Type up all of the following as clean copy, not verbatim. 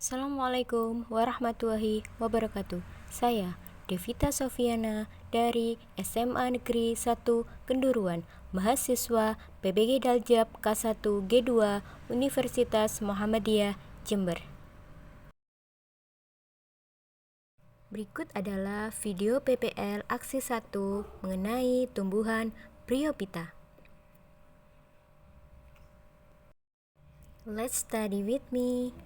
Assalamualaikum warahmatullahi wabarakatuh. Saya Devita Sofiana dari SMA Negeri 1 Kenduruan, mahasiswa PBG Daljab K1 G2 Universitas Muhammadiyah Jember. Berikut adalah video PPL Aksi 1 mengenai tumbuhan Bryophyta. Let's study with me.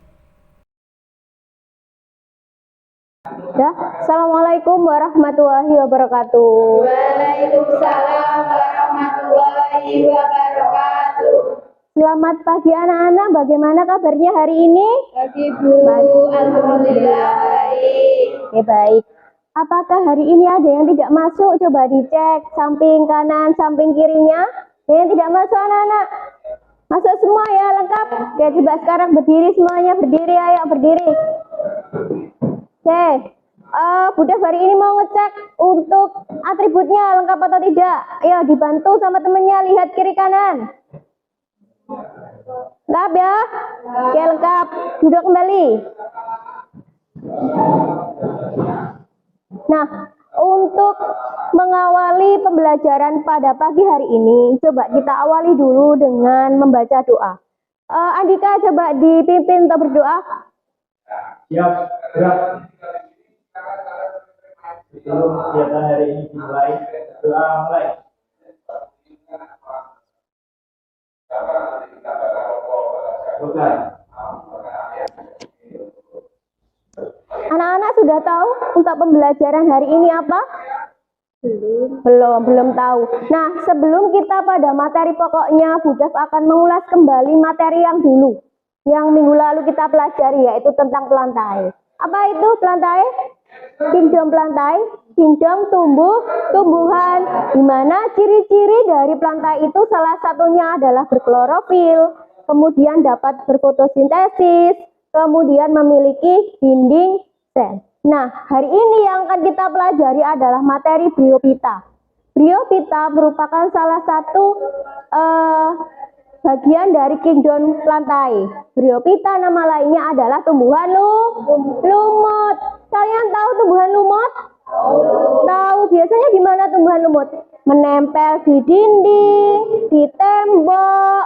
Assalamualaikum warahmatullahi wabarakatuh. Waalaikumsalam warahmatullahi wabarakatuh. Selamat pagi anak-anak, bagaimana kabarnya hari ini? Pagi Bu, alhamdulillah baik. Oke, baik. Apakah hari ini ada yang tidak masuk? Coba dicek samping kanan, samping kirinya. Ada yang tidak masuk anak-anak? Masuk semua ya, lengkap? Oke, coba sekarang berdiri semuanya, berdiri, ayo berdiri. Oke, Budak hari ini mau ngecek untuk atributnya lengkap atau tidak. Ayo dibantu sama temennya, lihat kiri kanan. Lengkap ya? Oke, lengkap. Duduk kembali. Nah, untuk mengawali pembelajaran pada pagi hari ini, coba kita awali dulu dengan membaca doa. Andika, coba dipimpin untuk berdoa. Siap, gerak. Sebelum kegiatan hari ini dimulai, doa mulai. Selesai. Anak-anak sudah tahu untuk pembelajaran hari ini apa? Belum tahu. Nah, sebelum kita pada materi pokoknya, Budak akan mengulas kembali materi yang dulu. Yang minggu lalu kita pelajari, yaitu tentang plantae. Apa itu plantae? Kingdom plantae, kingdom tumbuhan, di mana ciri-ciri dari plantae itu salah satunya adalah berklorofil, kemudian dapat berfotosintesis, kemudian memiliki dinding sel. Nah, hari ini yang akan kita pelajari adalah materi Bryophyta. Bryophyta merupakan salah satu bagian dari kingdom plantae. Bryophyta nama lainnya adalah tumbuhan lumut. Kalian tahu tumbuhan lumut? Tahu. Biasanya di mana tumbuhan lumut? Menempel di dinding, di tembok,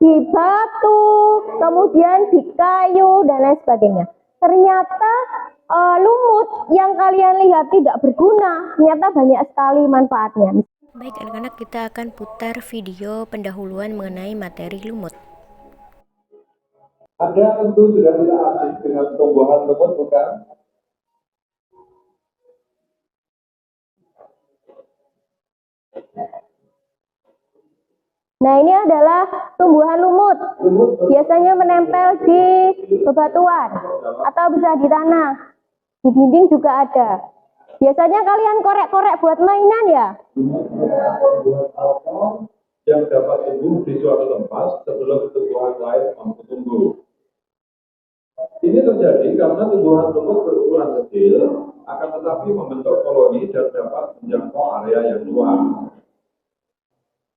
di batu, kemudian di kayu dan lain sebagainya. Ternyata lumut yang kalian lihat tidak berguna, ternyata banyak sekali manfaatnya. Baik anak-anak, kita akan putar video pendahuluan mengenai materi lumut. Anda tentu sudah tidak asing dengan tumbuhan lumut, bukan? Nah, ini adalah tumbuhan lumut. Biasanya menempel di bebatuan atau bisa di tanah. Di dinding juga ada. Biasanya kalian korek-korek buat mainan ya? Tumbuhan alkohol yang dapat tumbuh di suatu tempat sebelum tumbuhan lain mampu tumbuh. Ini terjadi karena tumbuhan lumut berukuran kecil, akan tetapi membentuk koloni dan dapat menjangkau area yang luas.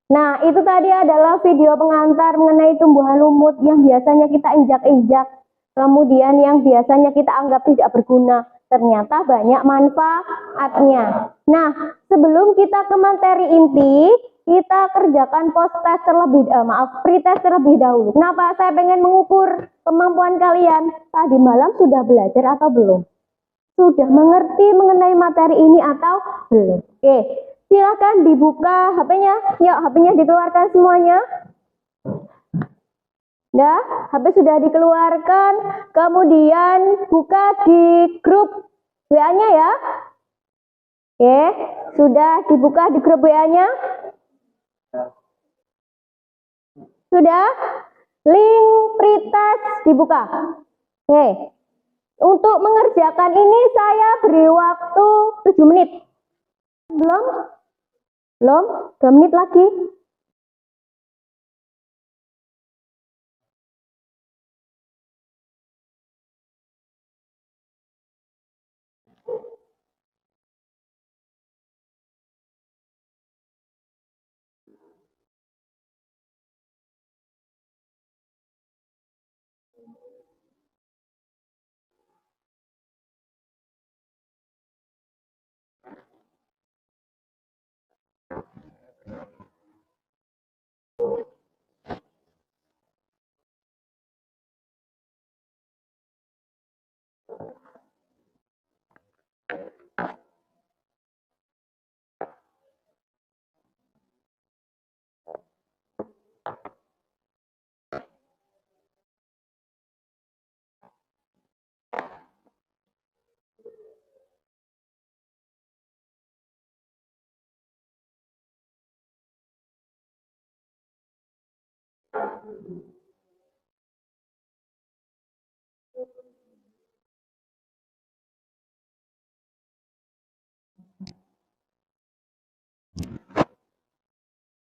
Nah, itu tadi adalah video pengantar mengenai tumbuhan lumut yang biasanya kita injak-injak, kemudian yang biasanya kita anggap tidak berguna, ternyata banyak manfaatnya. Nah, sebelum kita ke materi inti, kita kerjakan pretest terlebih dahulu. Kenapa saya pengen mengukur kemampuan kalian? Tadi malam sudah belajar atau belum? Sudah mengerti mengenai materi ini atau belum? Oke. Silakan dibuka HP-nya. Yuk, HP-nya dikeluarkan semuanya. Ya, HP sudah dikeluarkan. Kemudian buka di grup WA-nya ya. Oke, sudah dibuka di grup WA-nya. Sudah? Link pretest dibuka. Oke. Untuk mengerjakan ini saya beri waktu 7 menit. Belum? 2 menit lagi.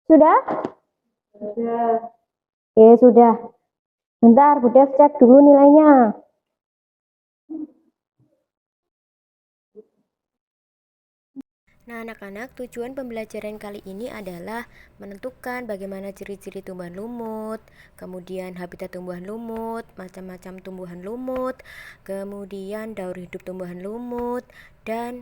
Sudah? Sudah. Oke, sudah. Bentar, Bu Dev cek dulu nilainya. Nah, anak-anak, tujuan pembelajaran kali ini adalah menentukan bagaimana ciri-ciri tumbuhan lumut, kemudian habitat tumbuhan lumut, macam-macam tumbuhan lumut, kemudian daur hidup tumbuhan lumut, dan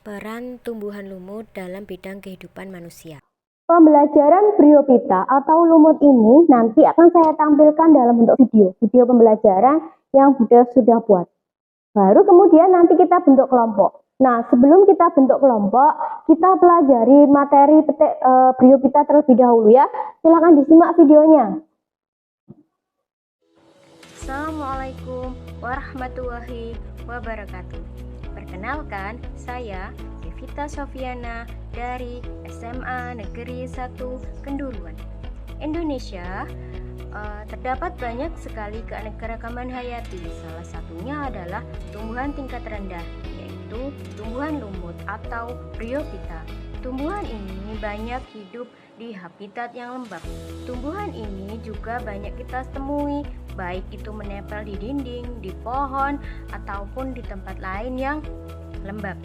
peran tumbuhan lumut dalam bidang kehidupan manusia. Pembelajaran Bryophyta atau lumut ini nanti akan saya tampilkan dalam bentuk video pembelajaran yang Bu Dev sudah buat. Baru kemudian nanti kita bentuk kelompok. Nah, sebelum kita bentuk kelompok, kita pelajari materi Bryophyta terlebih dahulu ya. Silakan disimak videonya. Assalamualaikum warahmatullahi wabarakatuh. Perkenalkan, saya Devita Sofiana dari SMA Negeri 1 Kenduruan. Indonesia terdapat banyak sekali keanekaragaman hayati. Salah satunya adalah tumbuhan tingkat rendah, yaitu tumbuhan lumut atau Bryophyta. Tumbuhan ini banyak hidup di habitat yang lembab. Tumbuhan ini juga banyak kita temui, baik itu menempel di dinding, di pohon, ataupun di tempat lain yang lembab.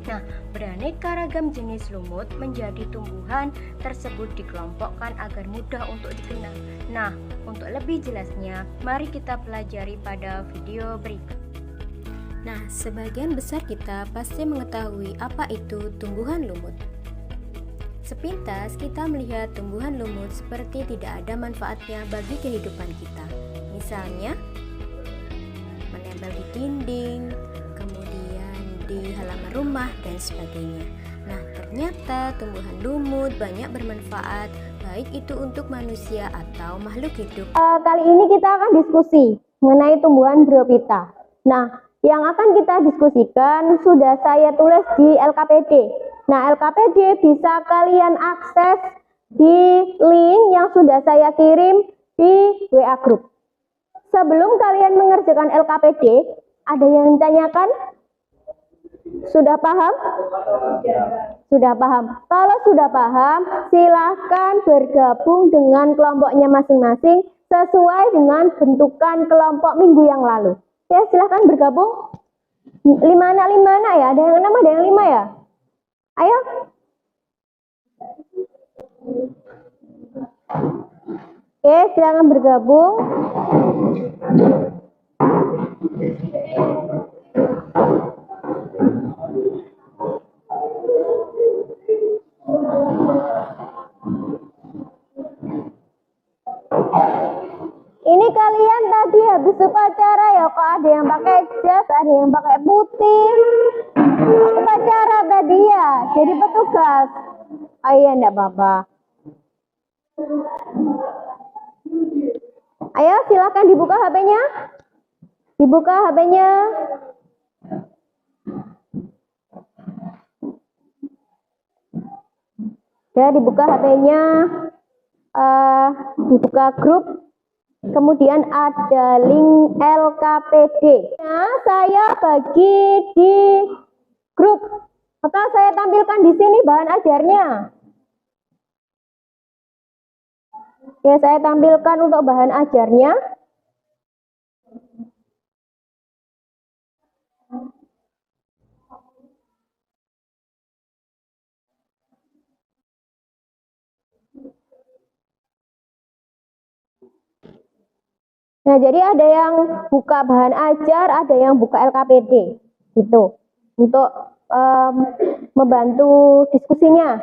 Nah, beraneka ragam jenis lumut menjadi tumbuhan tersebut dikelompokkan agar mudah untuk dikenal. Nah, untuk lebih jelasnya, mari kita pelajari pada video berikut. Nah, sebagian besar kita pasti mengetahui apa itu tumbuhan lumut. Sepintas kita melihat tumbuhan lumut seperti tidak ada manfaatnya bagi kehidupan kita. Misalnya, menempel di dinding, kemudian di halaman rumah, dan sebagainya. Nah, ternyata tumbuhan lumut banyak bermanfaat, baik itu untuk manusia atau makhluk hidup. Kali ini kita akan diskusi mengenai tumbuhan Bryophyta. Nah, yang akan kita diskusikan sudah saya tulis di LKPD. Nah, LKPD bisa kalian akses di link yang sudah saya kirim di WA Group. Sebelum kalian mengerjakan LKPD, ada yang ditanyakan? Sudah paham? Sudah paham. Kalau sudah paham, silahkan bergabung dengan kelompoknya masing-masing sesuai dengan bentukan kelompok minggu yang lalu. Oke, silahkan bergabung. 5 anak 5 anak ya? Ada yang 6, ada yang 5 ya? Ayo. Oke, silahkan bergabung. Ini kalian tadi habis upacara ya, kok ada yang pakai jas, ada yang pakai putih. Upacara tadi ya, jadi petugas. Oh iya, enggak apa-apa. Ayo silakan dibuka HP-nya. Dibuka HP-nya. Ya, dibuka HP-nya. Dibuka grup. Kemudian ada link LKPD. Nah, saya bagi di grup. Maka saya tampilkan di sini bahan ajarnya. Oke, saya tampilkan untuk bahan ajarnya. Nah, jadi ada yang buka bahan ajar, ada yang buka LKPD, gitu, untuk membantu diskusinya.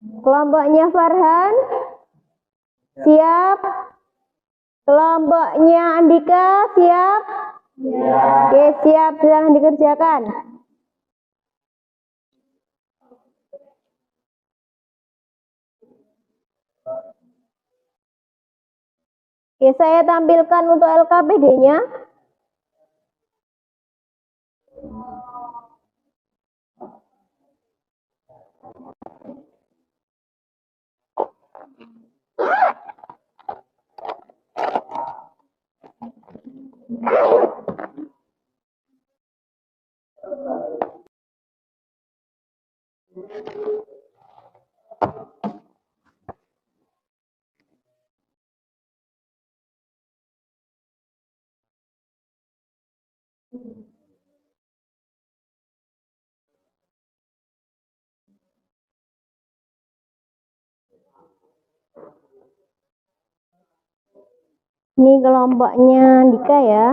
Kelompoknya Farhan, siap. Kelompoknya Andika, siap. Oke, siap, silakan dikerjakan. Oke, saya tampilkan untuk LKPD-nya. Ini kelompoknya Dika ya.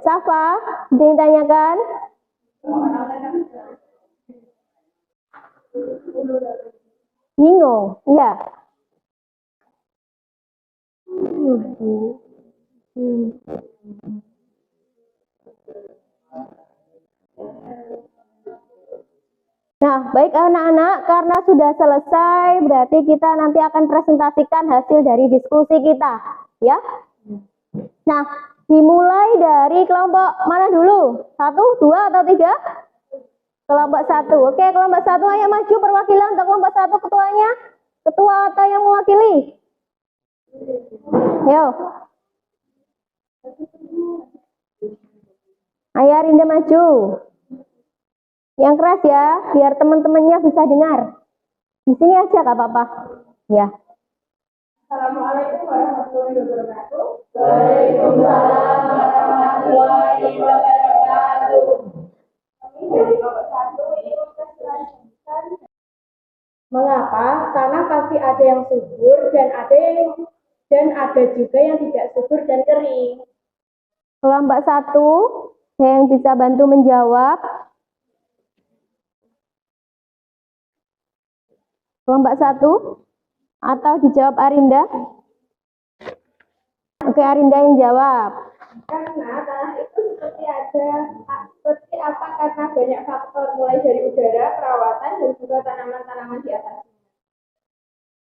Safa, ada yang tanyakan? Bingung? Iya. Nah, baik anak-anak, karena sudah selesai, berarti kita nanti akan presentasikan hasil dari diskusi kita, ya. Nah, dimulai dari kelompok mana dulu? 1, 2, atau 3? Kelompok 1. Oke, kelompok 1 ayo maju perwakilan untuk kelompok 1 ketuanya. Ketua atau yang mewakili? Ayo. Ayo Arinda maju. Yang keras ya, biar teman-temannya bisa dengar. Di sini aja gak apa-apa. Ya. Assalamualaikum warahmatullahi wabarakatuh. Waalaikumsalam warahmatullahi wabarakatuh. Kami dari kelompok 1 ingin mempresentasikan mengapa tanah pasti ada yang subur dan ada juga yang tidak subur dan kering. Kelompok 1, yang bisa bantu menjawab. Kelompok 1 atau dijawab Arinda? Oke, Arinda yang jawab. Karena tanah itu seperti apa? Karena banyak faktor mulai dari udara, perawatan, dan juga tanaman-tanaman di atasnya.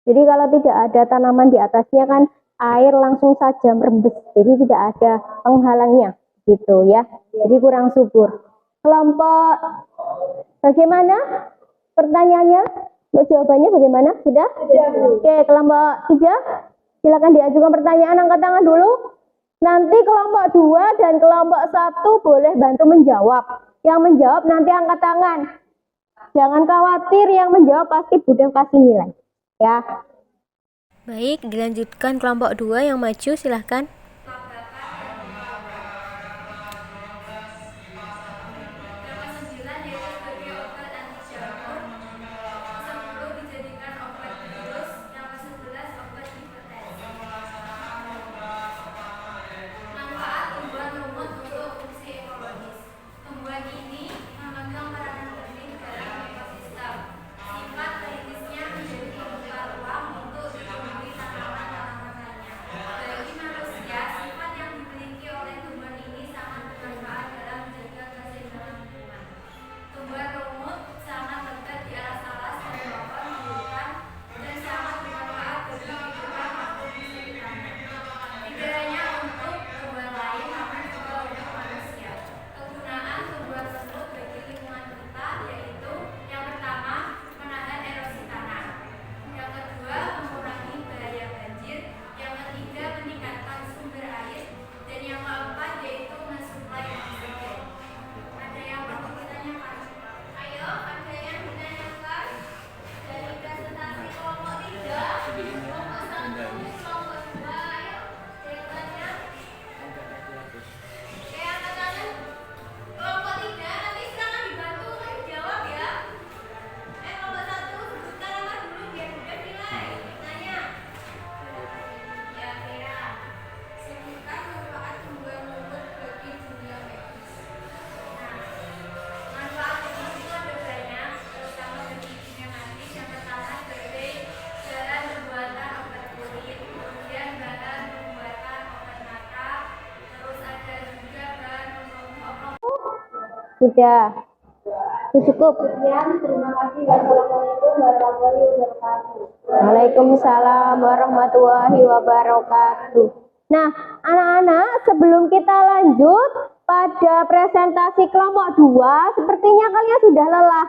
Jadi kalau tidak ada tanaman di atasnya kan air langsung saja merembes. Jadi tidak ada penghalangnya gitu ya. Jadi kurang subur. Kelompok bagaimana? Pertanyaannya? Untuk jawabannya bagaimana? Sudah? Oke, kelompok 3 silakan diajukan pertanyaan, angkat tangan dulu. Nanti kelompok 2 dan kelompok 1 boleh bantu menjawab. Yang menjawab nanti angkat tangan. Jangan khawatir, yang menjawab pasti Bunda kasih nilai. Ya. Baik, dilanjutkan kelompok 2 yang maju, silahkan. Sudah. Cukup. Sekian, terima kasih. Wassalamualaikum warahmatullahi wabarakatuh. Waalaikumsalam warahmatullahi wabarakatuh. Nah, anak-anak, sebelum kita lanjut pada presentasi kelompok 2, sepertinya kalian sudah lelah.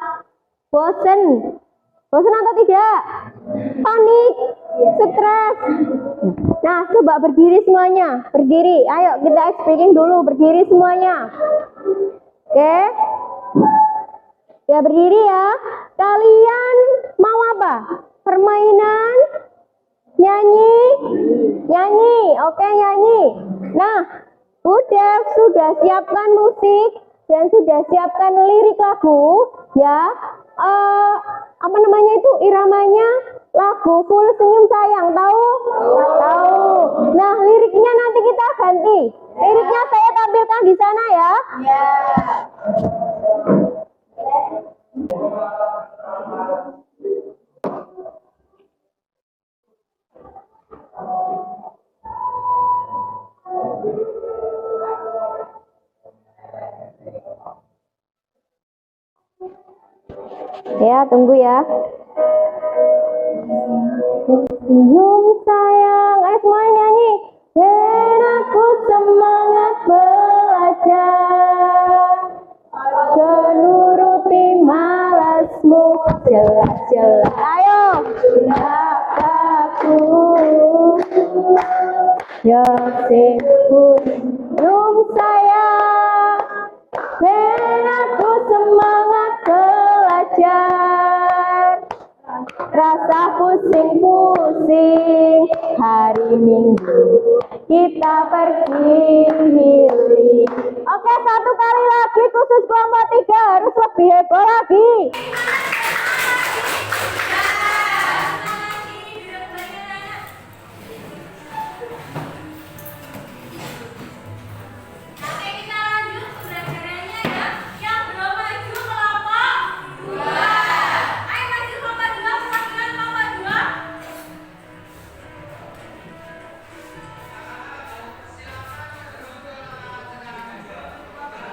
Bosen? Bosen atau tidak? Panik? Stres? Nah, coba berdiri semuanya. Berdiri. Ayo kita speaking dulu. Berdiri semuanya. Oke? Ya berdiri ya. Kalian mau apa? Permainan? Nyanyi? Nyanyi. Oke, nyanyi. Nah, Budef sudah siapkan musik dan sudah siapkan lirik lagu ya. Apa namanya itu iramanya? Lagu Full Senyum Sayang, tahu? Tahu. Nah, liriknya nanti kita ganti. Liriknya saya tampilkan di sana ya. Ya. Ya, tunggu ya. Senyum sayang, ayo semuanya nyanyi. Dan aku semangat belajar, menuruti malasmu, jelas-jelas. Ayo. Aku ya senyum sayang, dan aku semangat belajar. Rasa pusing-pusing hari Minggu kita pergi healing. Oke, satu kali lagi khusus kelompok 3 harus lebih heboh lagi.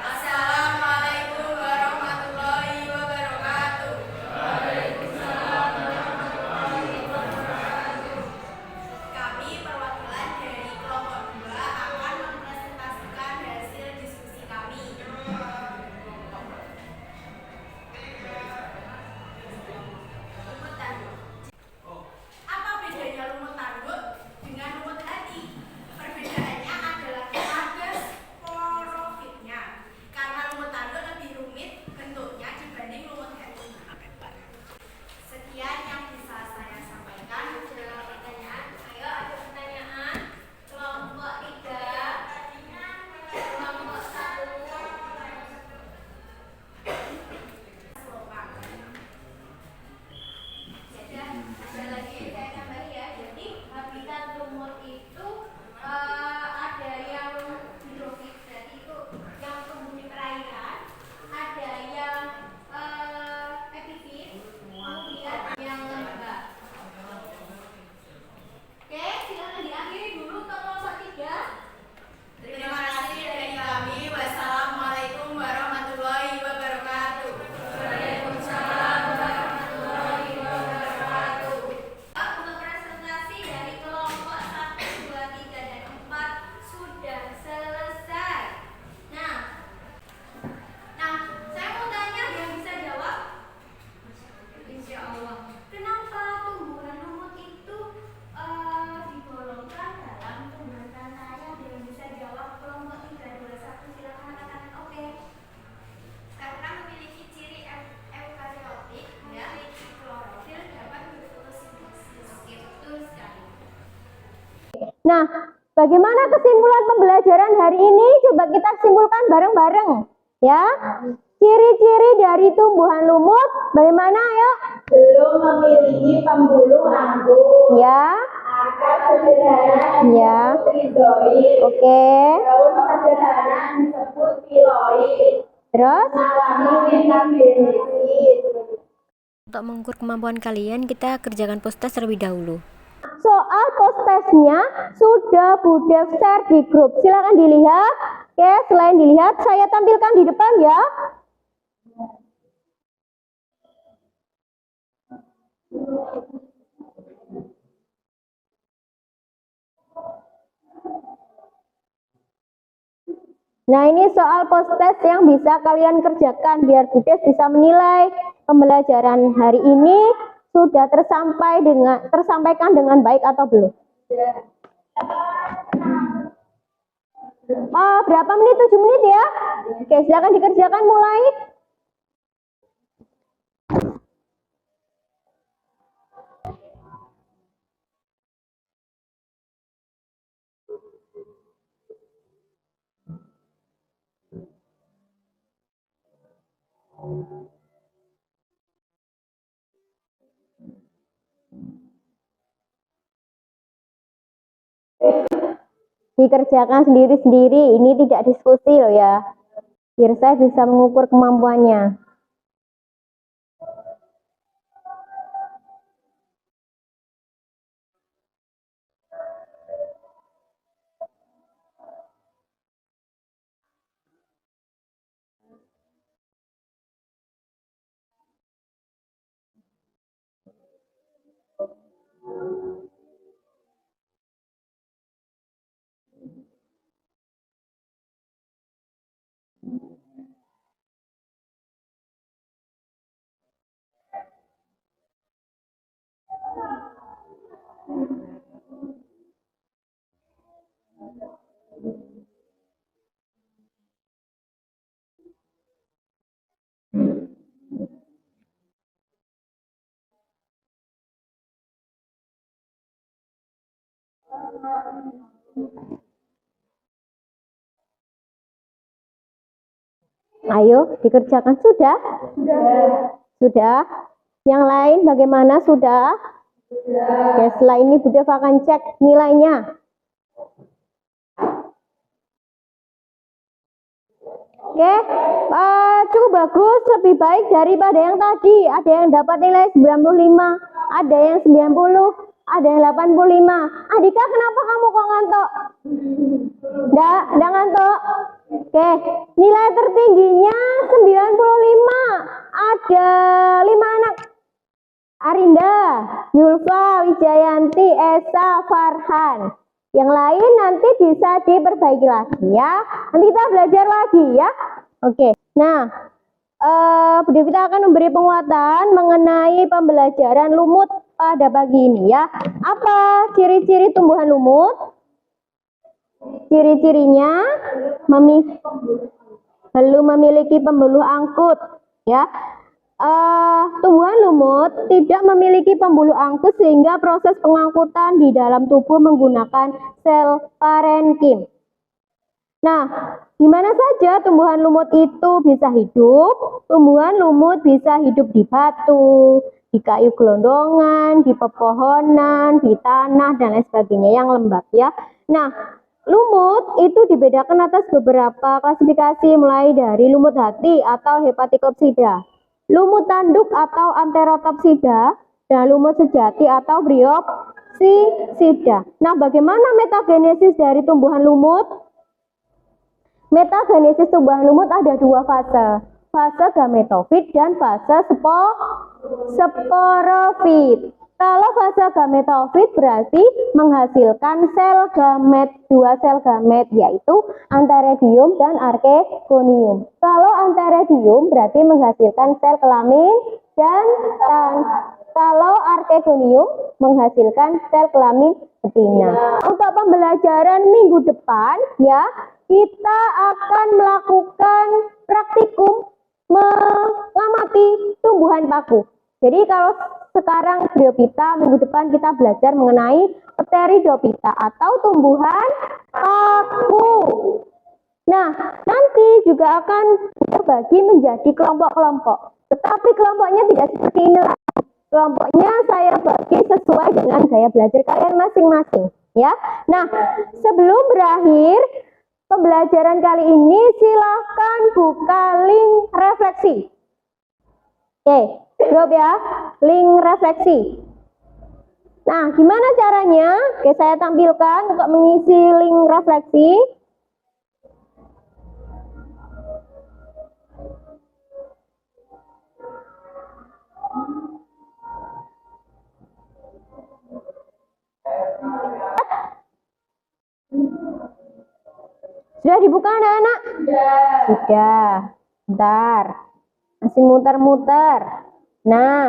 Assalamualaikum warahmatullahi wabarakatuh. Kami perwakilan dari kelompok 2 akan mempresentasikan hasil diskusi kami. Lumut tanduk. Apa bedanya lumut tanduk dengan lumut hati? Perbedaannya adalah pada sporofitnya. Karena lumut tanduk lebih rumit bentuknya dibanding lumut hati. Sekian yang bisa saya sampaikan. Ada pertanyaan? Ayo, ada pertanyaan. Kelompok 3, kelompok 1. Jadi ada lagi saya tambahin ya. Jadi habitat lumut itu ada yang hidrofit, berarti itu yang tumbuh di perairan, ada yang epifit, kemudian yang lembab. Oke, silakan diakhiri dulu untuk kelompok 3. Terima kasih dari kami. Wassalamualaikum warahmatullahi wabarakatuh. Waalaikumsalam warahmatullahi wabarakatuh. Untuk presentasi dari kelompok 1, 2, 3, dan 4 sudah selesai. Nah, saya mau tanya yang bisa jawab? Insya Allah. Kenapa tumbuhan lumut itu digolongkan dalam tumbuhan tantaya? Ada yang bisa jawab? Kelompok 3, 2, 1 silakan katakan oke. Karena memiliki ciri eukariotik, memiliki klorofil, dapat berfotosintesis. Oke, betul sekali. Nah, bagaimana kesimpulan pembelajaran hari ini? Coba kita simpulkan bareng-bareng, ya. Ciri-ciri dari tumbuhan lumut, bagaimana ya? Belum memiliki pembuluh anggur. Ya, Akar sederhana ya. rizoid. Oke. Daun sederhana disebut filoid. Terus? Mengalami metagenesis. Untuk mengukur kemampuan kalian, kita kerjakan post test terlebih dahulu. Soal post testnya sudah Budef share di grup. Silakan dilihat. Oke, selain dilihat, saya tampilkan di depan ya. Nah, ini soal post test yang bisa kalian kerjakan biar Budes bisa menilai pembelajaran hari ini sudah tersampaikan dengan baik atau belum. Berapa menit? 7 menit ya. Oke, silakan dikerjakan mulai. Dikerjakan sendiri-sendiri, ini tidak diskusi loh ya. Biar saya bisa mengukur kemampuannya. Ayo, dikerjakan. Sudah? Sudah. Yang lain bagaimana? Sudah? Oke, setelah ini Budes akan cek nilainya. Oke, cukup bagus, lebih baik daripada yang tadi. Ada yang dapat nilai 95, ada yang 90, ada yang 85. Adika, kenapa kamu kok ngantuk? Nggak ngantuk. Oke, nilai tertingginya 95. Ada 5 anak. Arinda, Yulfa, Wijayanti, Esa, Farhan. Yang lain nanti bisa diperbaiki lagi ya. Nanti kita belajar lagi ya. Oke. Nah, Bu Devita akan memberi penguatan mengenai pembelajaran lumut pada pagi ini ya. Apa ciri-ciri tumbuhan lumut? Ciri-cirinya belum memiliki pembuluh angkut ya. Tumbuhan lumut tidak memiliki pembuluh angkut sehingga proses pengangkutan di dalam tubuh menggunakan sel parenkim. Nah, di mana saja tumbuhan lumut itu bisa hidup? Tumbuhan lumut bisa hidup di batu, di kayu gelondongan, di pepohonan, di tanah dan lain sebagainya yang lembab ya. Nah, lumut itu dibedakan atas beberapa klasifikasi mulai dari lumut hati atau Hepaticopsida, lumut tanduk atau Anterotopsida, dan lumut sejati atau Bryopsida. Nah, bagaimana metagenesis dari tumbuhan lumut? Metagenesis tumbuhan lumut ada 2 fase. Fase gametofit dan fase sporofit. Kalau fase gametofit berarti menghasilkan sel gamet, 2 sel gamet yaitu antheridium dan archegonium. Kalau antheridium berarti menghasilkan sel kelamin dan kalau archegonium menghasilkan sel kelamin betina. Untuk pembelajaran minggu depan ya, kita akan melakukan praktikum mengamati tumbuhan paku. Jadi kalau sekarang Bryophyta, minggu depan kita belajar mengenai Pteridophyta atau tumbuhan paku. Nah, nanti juga akan terbagi menjadi kelompok-kelompok. Tetapi kelompoknya tidak seperti ini lagi. Kelompoknya saya bagi sesuai dengan gaya belajar kalian masing-masing, ya. Nah, sebelum berakhir pembelajaran kali ini, silahkan buka link refleksi. Oke, drop ya, link refleksi. Nah, gimana caranya? Oke, saya tampilkan untuk mengisi link refleksi. Sudah dibuka anak-anak? Sudah. Bentar. Masih muter-muter. Nah,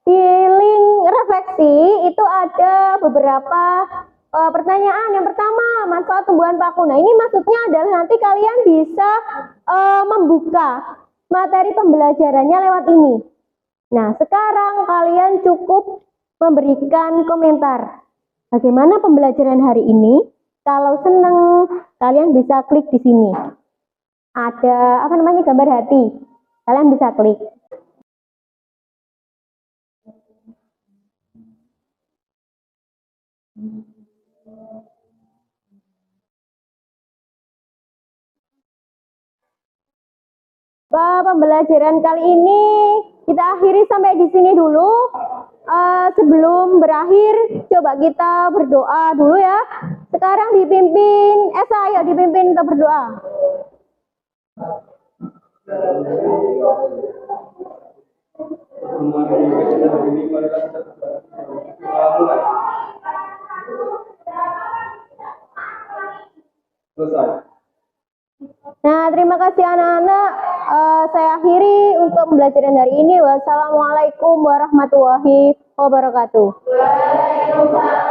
di link refleksi itu ada beberapa pertanyaan. Yang pertama, manfaat tumbuhan paku. Nah, ini maksudnya adalah nanti kalian bisa membuka materi pembelajarannya lewat ini. Nah, sekarang kalian cukup memberikan komentar. Bagaimana pembelajaran hari ini? Kalau senang, kalian bisa klik di sini. Ada gambar hati. Kalian bisa klik. Pembelajaran kali ini kita akhiri sampai di sini dulu. Sebelum berakhir, coba kita berdoa dulu ya. Sekarang dipimpin Esa, ayo dipimpin untuk berdoa. Selesai. Nah, terima kasih anak-anak. Saya akhiri untuk pembelajaran hari ini. Wassalamualaikum warahmatullahi wabarakatuh. Waalaikumsalam.